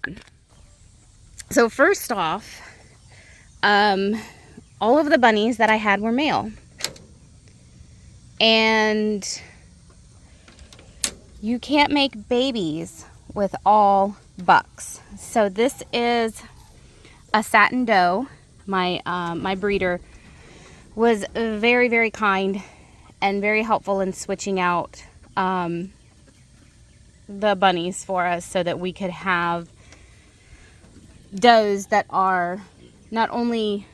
on. So first off, all of the bunnies that I had were male. And you can't make babies with all bucks. So this is a satin doe. My breeder was very, very kind and very helpful in switching out the bunnies for us so that we could have does that are not only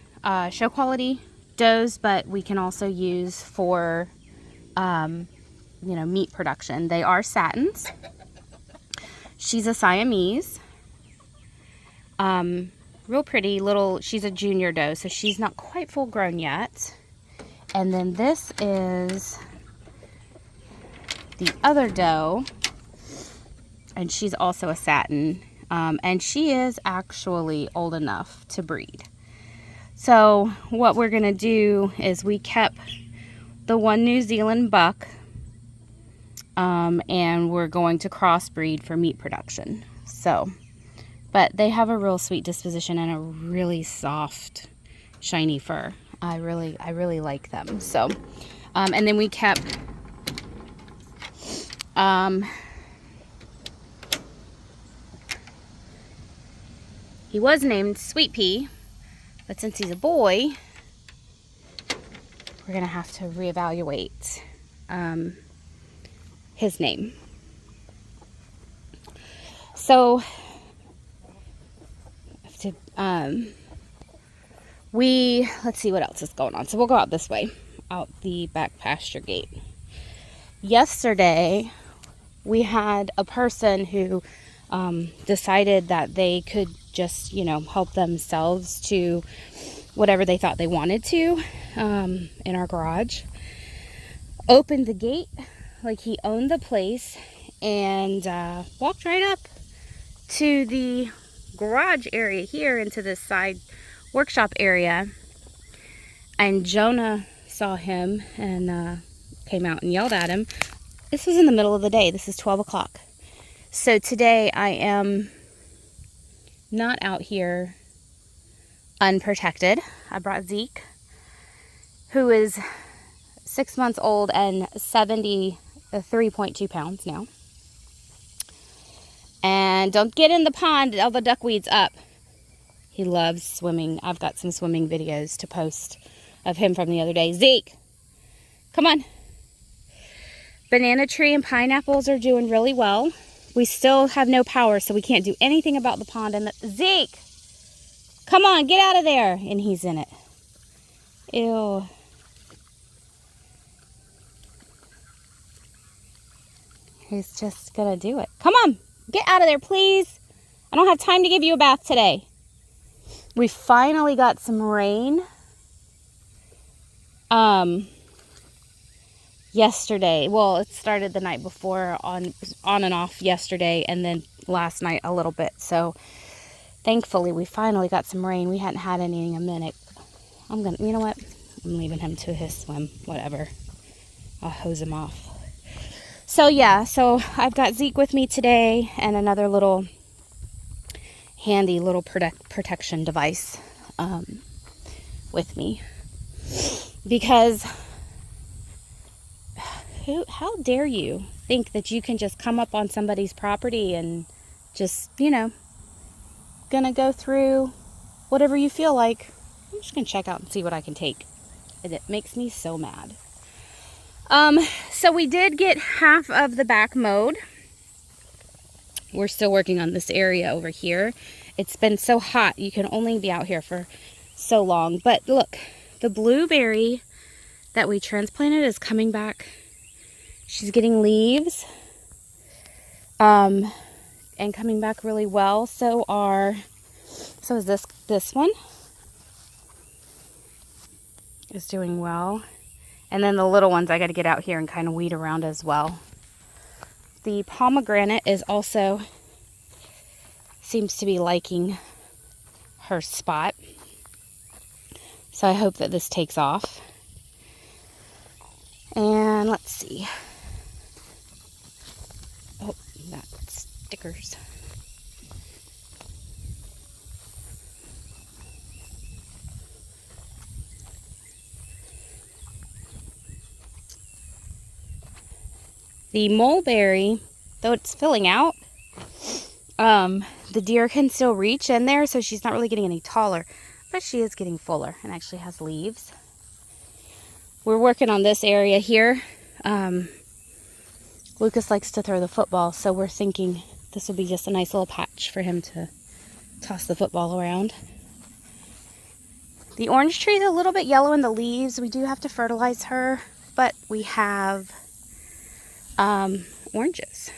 show quality does, but we can also use for meat production. They are satins. She's a Siamese. Real pretty little, she's a junior doe, so she's not quite full grown yet. And then this is the other doe, and she's also a satin, and she is actually old enough to breed. So what we're gonna do is we kept the one New Zealand buck, and we're going to crossbreed for meat production. So, but they have a real sweet disposition and a really soft, shiny fur. I really like them. So, and then we kept, he was named Sweet Pea, but since he's a boy, we're gonna have to reevaluate his name. So let's see what else is going on. So we'll go out this way, out the back pasture gate. Yesterday we had a person who decided that they could just help themselves to whatever they thought they wanted to in our garage. Opened the gate like he owned the place and walked right up to the garage area here into this side workshop area, and Jonah saw him and came out and yelled at him. This was in the middle of the day. This is 12 o'clock. So today I am not out here unprotected. I brought Zeke, who is 6 months old and 73.2 pounds now. And don't get in the pond, all the duckweed's up. He loves swimming. I've got some swimming videos to post of him from the other day. Zeke, come on. Banana tree and pineapples are doing really well. We still have no power, so we can't do anything about the pond. And Zeke, come on, get out of there. And he's in it. Ew. He's just gonna do it. Come on, get out of there, please. I don't have time to give you a bath today. We finally got some rain yesterday. Well, it started the night before on and off yesterday, and then last night a little bit. So thankfully we finally got some rain. We hadn't had any in a minute. You know what? I'm leaving him to his swim, whatever. I'll hose him off. So yeah, so I've got Zeke with me today and another little handy little protection device with me, because how dare you think that you can just come up on somebody's property and just, gonna go through whatever you feel like. I'm just gonna check out and see what I can take. And it makes me so mad. So we did get half of the back mowed. We're still working on this area over here. It's been so hot, you can only be out here for so long. But look, the blueberry that we transplanted is coming back. She's getting leaves, and coming back really well. So is this one is doing well. And then the little ones I got to get out here and kind of weed around as well. The pomegranate is also seems to be liking her spot. So I hope that this takes off. And let's see. Oh, that stickers. The mulberry, though it's filling out, the deer can still reach in there, so she's not really getting any taller, but she is getting fuller and actually has leaves. We're working on this area here. Lucas likes to throw the football, so we're thinking this will be just a nice little patch for him to toss the football around. The orange tree is a little bit yellow in the leaves. We do have to fertilize her, but we have oranges.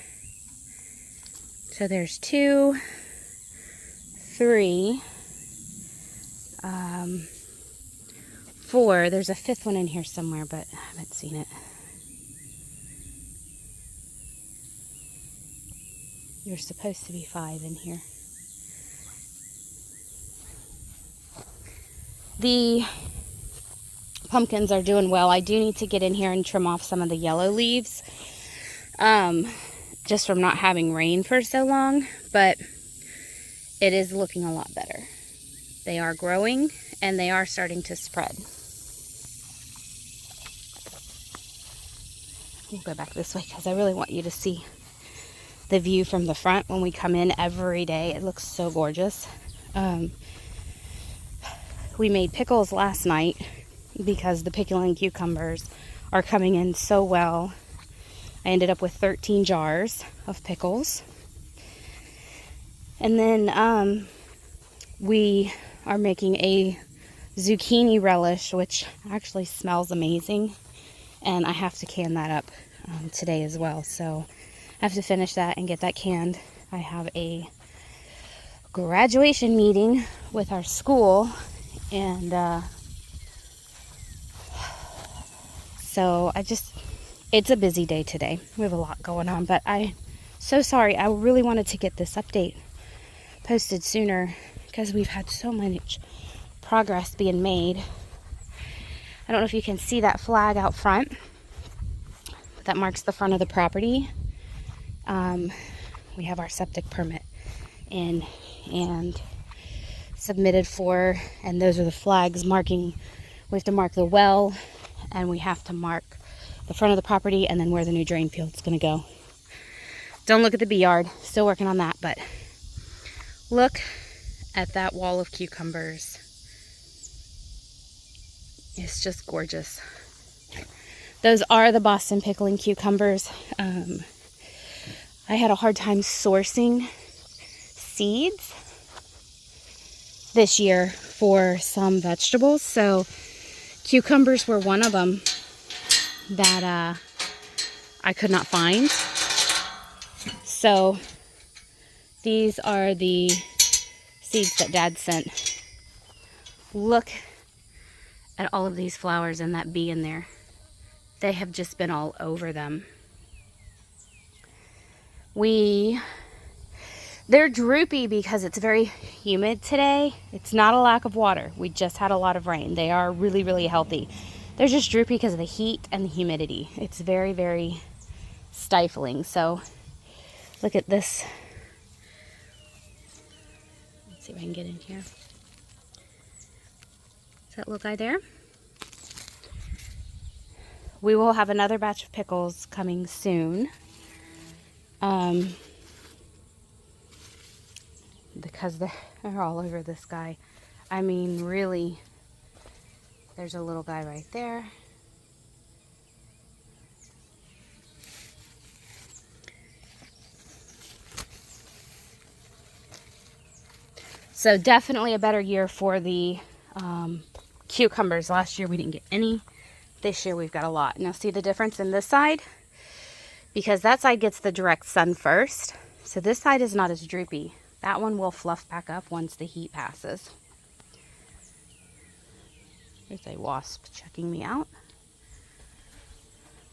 So there's 2, 3, 4. There's a 5th one in here somewhere, but I haven't seen it. There's supposed to be 5 in here. The pumpkins are doing well. I do need to get in here and trim off some of the yellow leaves, just from not having rain for so long, but it is looking a lot better. They are growing and they are starting to spread. I'll go back this way because I really want you to see the view from the front when we come in every day. It looks so gorgeous. We made pickles last night because the pickling cucumbers are coming in so well. I ended up with 13 jars of pickles. And then we are making a zucchini relish, which actually smells amazing. And I have to can that up today as well. So I have to finish that and get that canned. I have a graduation meeting with our school, and so it's a busy day today. We have a lot going on, but I'm so sorry. I really wanted to get this update posted sooner because we've had so much progress being made. I don't know if you can see that flag out front that marks the front of the property. We have our septic permit in and submitted for, and those are the flags marking. We have to mark the well, and we have to mark the front of the property and then where the new drain field's going to go. Don't look at the bee yard. Still working on that, but look at that wall of cucumbers. It's just gorgeous. Those are the Boston pickling cucumbers. I had a hard time sourcing seeds this year for some vegetables, so cucumbers were one of them that I could not find. So these are the seeds that Dad sent. Look at all of these flowers and that bee in there. They have just been all over them. They're droopy because it's very humid today. It's not a lack of water. We just had a lot of rain. They are really, really healthy. They're just droopy because of the heat and the humidity. It's very, very stifling. So look at this. Let's see if I can get in here. Is that little guy there? We will have another batch of pickles coming soon. Because they're all over this guy. I mean, really, there's a little guy right there. So definitely a better year for the cucumbers. Last year we didn't get any. This year we've got a lot. Now see the difference in this side? Because that side gets the direct sun first. So this side is not as droopy. That one will fluff back up once the heat passes. There's a wasp checking me out.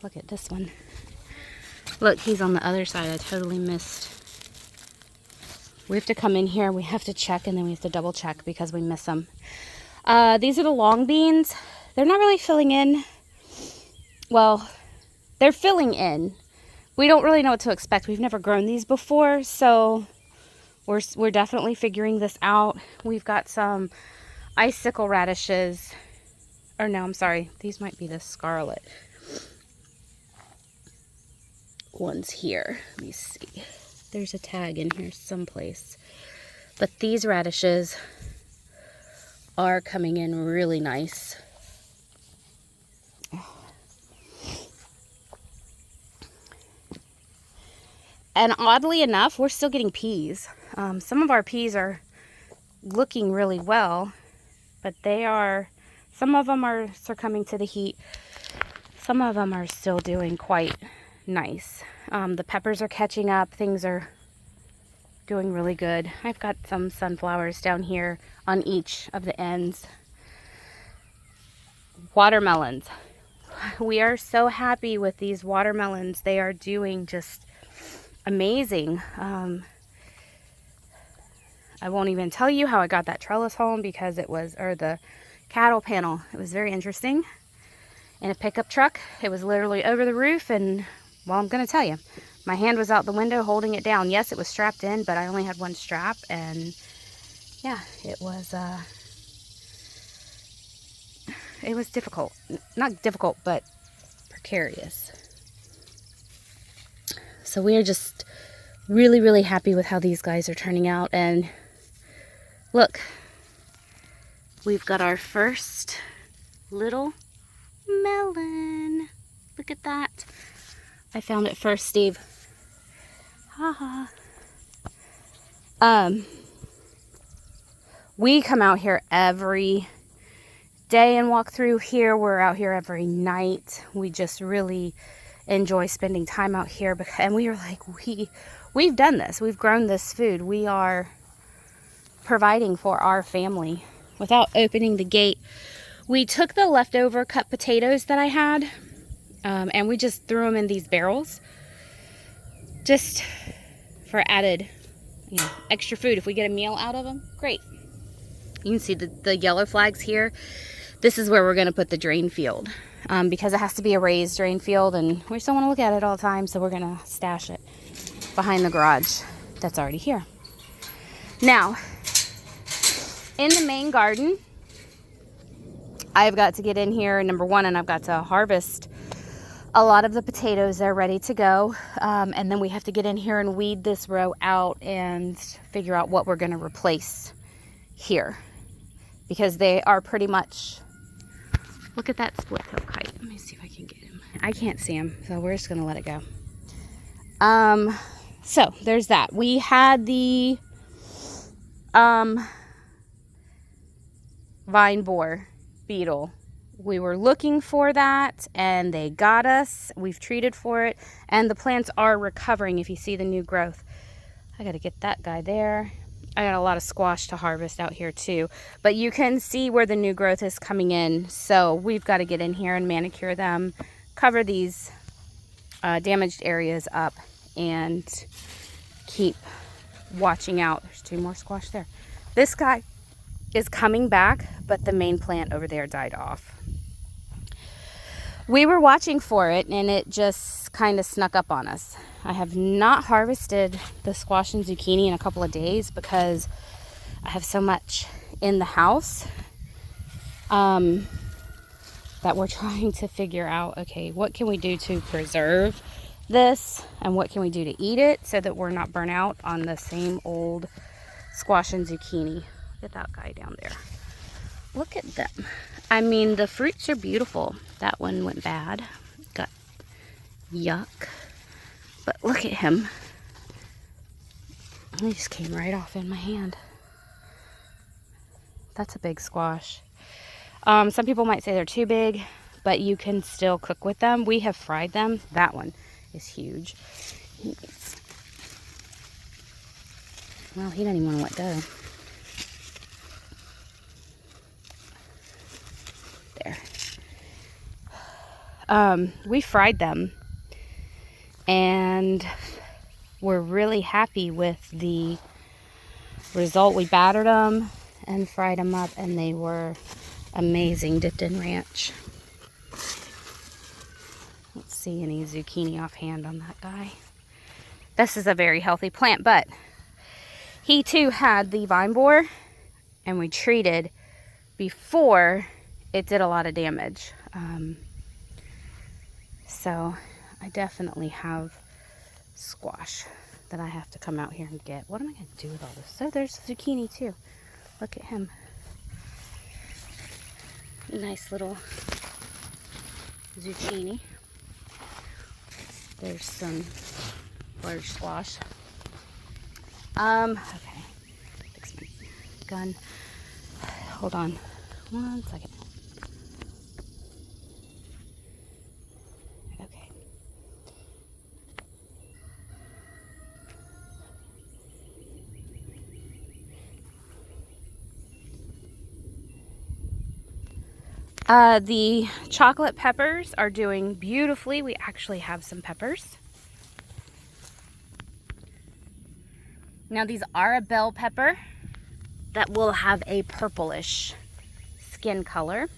Look at this one. Look, he's on the other side. I totally missed. We have to come in here. We have to check, and then we have to double check because we miss them. These are the long beans. They're not really filling in. Well, they're filling in. We don't really know what to expect. We've never grown these before, so we're definitely figuring this out. We've got some icicle radishes. Or no, I'm sorry. These might be the scarlet. ones here. Let me see. There's a tag in here someplace. But these radishes are coming in really nice. And oddly enough, we're still getting peas. Some of our peas are looking really well, but some of them are succumbing to the heat. Some of them are still doing quite nice. The peppers are catching up. Things are doing really good. I've got some sunflowers down here on each of the ends. Watermelons. We are so happy with these watermelons. They are doing just amazing. I won't even tell you how I got that trellis home because the cattle panel. It was very interesting. In a pickup truck. It was literally over the roof, and well, I'm going to tell you, my hand was out the window holding it down. Yes, it was strapped in, but I only had one strap, and yeah, it was difficult. Not difficult, but precarious. So we are just really, really happy with how these guys are turning out. And look, we've got our first little melon. Look at that. I found it first, Steve. Haha. We come out here every day and walk through here. We're out here every night. We just really enjoy spending time out here, and we are like, we've done this. We've grown this food. We are providing for our family without opening the gate. We took the leftover cut potatoes that I had, and we just threw them in these barrels just for added, extra food. If we get a meal out of them, great. You can see the yellow flags here. This is where we're going to put the drain field, because it has to be a raised drain field, and we just don't want to look at it all the time, so we're going to stash it behind the garage that's already here. Now, in the main garden, I've got to get in here, number one, and I've got to harvest a lot of the potatoes. They're ready to go. And then we have to get in here and weed this row out and figure out what we're going to replace here. Because they are pretty much... Look at that split-tail kite. Let me see if I can get him. I can't see him, so we're just going to let it go. So, there's that. We had the vine borer beetle. We were looking for that, and they got us. We've treated for it, and the plants are recovering. If you see the new growth, I got to get that guy there. I got a lot of squash to harvest out here too, but you can see where the new growth is coming in. So we've got to get in here and manicure them, cover these damaged areas up, and keep watching out. There's two more squash there. This guy is coming back, but the main plant over there died off. We were watching for it, and it just kind of snuck up on us. I have not harvested the squash and zucchini in a couple of days because I have so much in the house that we're trying to figure out, okay, what can we do to preserve this, and what can we do to eat it so that we're not burnt out on the same old squash and zucchini. Look at that guy down there. Look at them. I mean, the fruits are beautiful. That one went bad. Got yuck. But look at him. He just came right off in my hand. That's a big squash. Some people might say they're too big, but you can still cook with them. We have fried them. That one is huge. Well, he doesn't even want to let go. There. We fried them, and we're really happy with the result. We battered them and fried them up, and they were amazing, dipped in ranch. Let's see any zucchini offhand on that guy. This is a very healthy plant, but he too had the vine borer, and we treated before it did a lot of damage. So I definitely have squash that I have to come out here and get. What am I going to do with all this? So there's zucchini too. Look at him. Nice little zucchini. There's some large squash. Okay. Fix my gun. Hold on 1 second. Okay. The chocolate peppers are doing beautifully. We actually have some peppers. Now these are a bell pepper that will have a purplish skin color.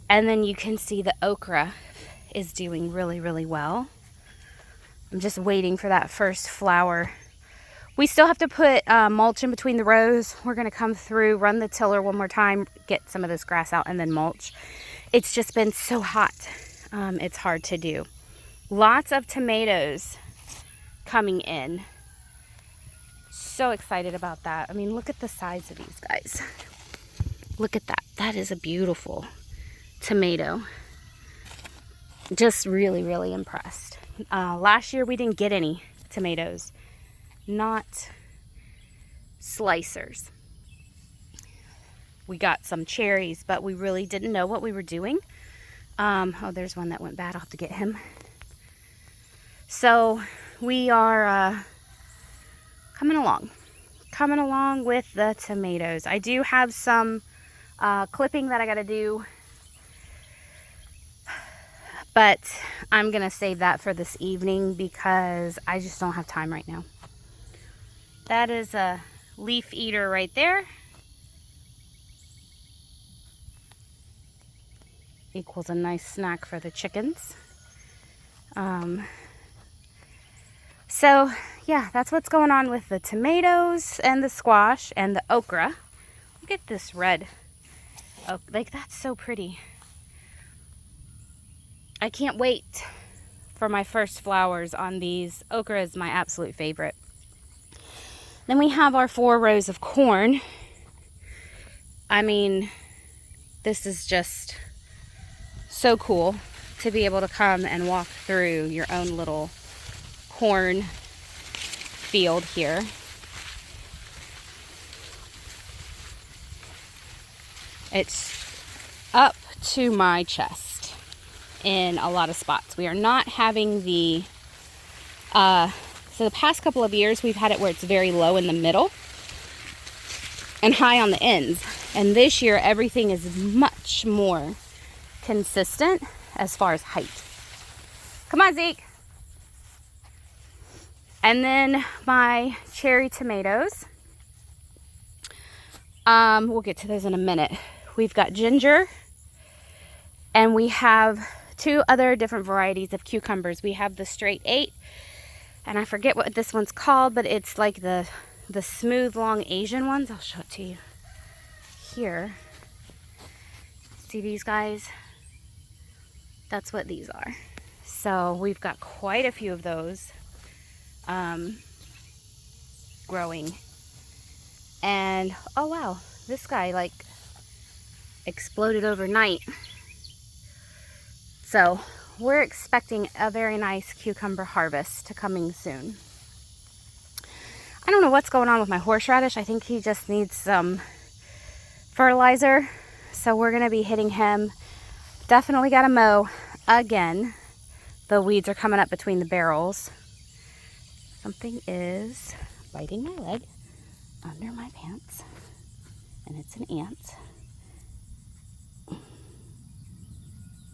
And then you can see the okra is doing really, really well. I'm just waiting for that first flower. We still have to put mulch in between the rows. We're gonna come through, run the tiller one more time, get some of this grass out, and then mulch. It's just been so hot. It's hard to do. Lots of tomatoes coming in. So excited about that. I mean, look at the size of these guys. Look at that. That is a beautiful tomato. Just really, really impressed. Last year we didn't get any tomatoes. Not slicers. We got some cherries, but we really didn't know what we were doing. Oh, there's one that went bad. I'll have to get him. So we are coming along with the tomatoes. I do have some clipping that I got to do, but I'm gonna save that for this evening because I just don't have time right now. That is a leaf eater right there. Equals a nice snack for the chickens. So yeah, that's what's going on with the tomatoes and the squash and the okra. Look at this red. Oh, like that's so pretty. I can't wait for my first flowers on these. Okra is my absolute favorite. Then we have our 4 rows of corn. I mean, this is just so cool to be able to come and walk through your own little corn field here. It's up to my chest in a lot of spots. We are not having the so the past couple of years we've had it where it's very low in the middle and high on the ends, and this year everything is much more consistent as far as height. Come on, Zeke. And then my cherry tomatoes, we'll get to those in a minute. We've got ginger, and we have 2 other different varieties of cucumbers. We have the straight 8, and I forget what this one's called, but it's like the smooth, long Asian ones. I'll show it to you here. See these guys? That's what these are. So we've got quite a few of those growing. And oh wow, this guy like exploded overnight. So we're expecting a very nice cucumber harvest to coming soon. I don't know what's going on with my horseradish. I think he just needs some fertilizer. So we're gonna be hitting him. Definitely gotta mow again. The weeds are coming up between the barrels. Something is biting my leg under my pants, and it's an ant.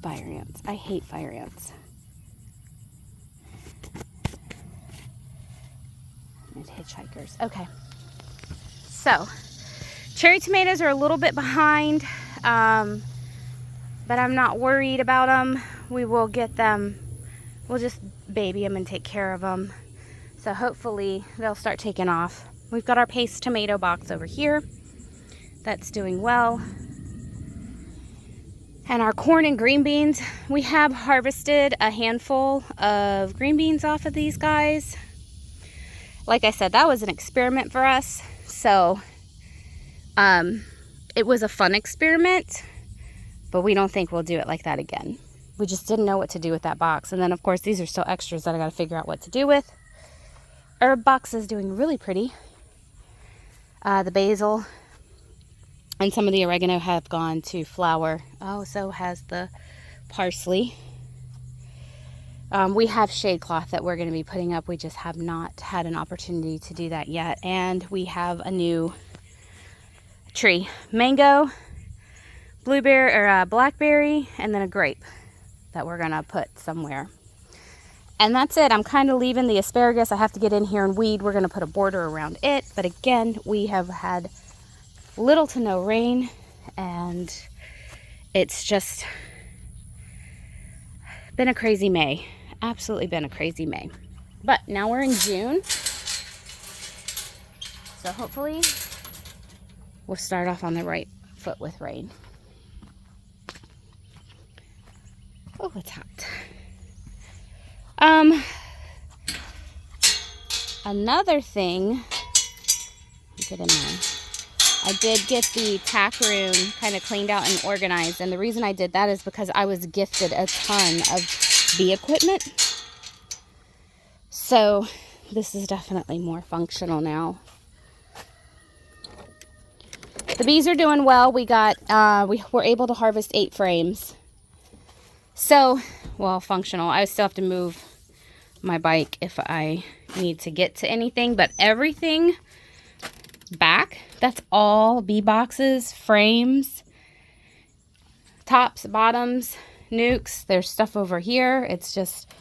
Fire ants. I hate fire ants. And hitchhikers. Okay. So, cherry tomatoes are a little bit behind, but I'm not worried about them. We will get them. We'll just baby them and take care of them. So hopefully they'll start taking off. We've got our paste tomato box over here. That's doing well. And our corn and green beans, we have harvested a handful of green beans off of these guys. Like I said, that was an experiment for us. So it was a fun experiment, but we don't think we'll do it like that again. We just didn't know what to do with that box. And then of course, these are still extras that I got to figure out what to do with. Herb box is doing really pretty. The basil and some of the oregano have gone to flower. Oh, so has the parsley. We have shade cloth that we're going to be putting up. We just have not had an opportunity to do that yet. And we have a new tree. Mango, blueberry, or blackberry, and then a grape that we're going to put somewhere. And that's it. I'm kind of leaving the asparagus. I have to get in here and weed. We're going to put a border around it. But again, we have had little to no rain, and it's just been a crazy May. Absolutely been a crazy May. But now we're in June, so hopefully we'll start off on the right foot with rain. Oh, it's hot. Another thing, get in there. I did get the tack room kind of cleaned out and organized, and the reason I did that is because I was gifted a ton of bee equipment. So this is definitely more functional now. The bees are doing well. We were able to harvest 8 frames. So, well, functional. I still have to move my bike if I need to get to anything, but everything back, that's all bee boxes, frames, tops, bottoms, nukes. There's stuff over here. It's just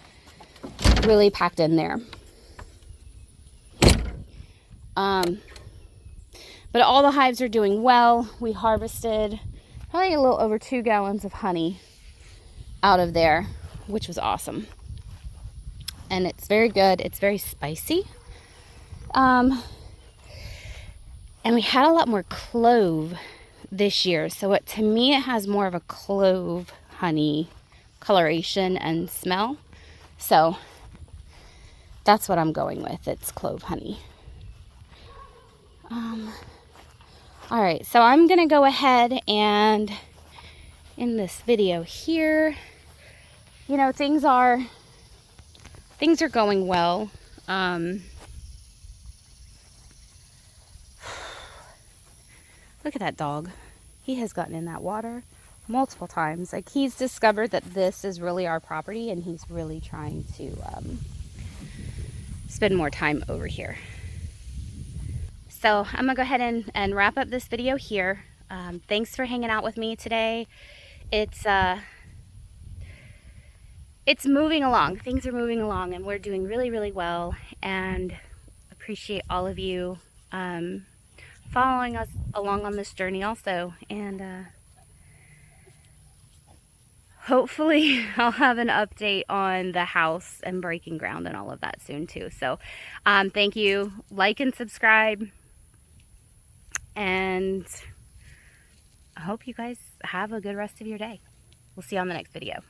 really packed in there. But all the hives are doing well. We harvested probably a little over 2 gallons of honey out of there, which was awesome. And it's very good. It's very spicy. And we had a lot more clove this year. So to me, it has more of a clove honey coloration and smell. So that's what I'm going with. It's clove honey. All right, so I'm going to go ahead and in this video here, you know, things are going well. Look at that dog. He has gotten in that water multiple times. Like, he's discovered that this is really our property, and he's really trying to spend more time over here. So I'm gonna go ahead and wrap up this video here. Thanks for hanging out with me today. It's moving along. Things are moving along, and we're doing really, really well, and appreciate all of you following us along on this journey also. And hopefully I'll have an update on the house and breaking ground and all of that soon too. So thank you. Like and subscribe, and I hope you guys have a good rest of your day. We'll see you on the next video.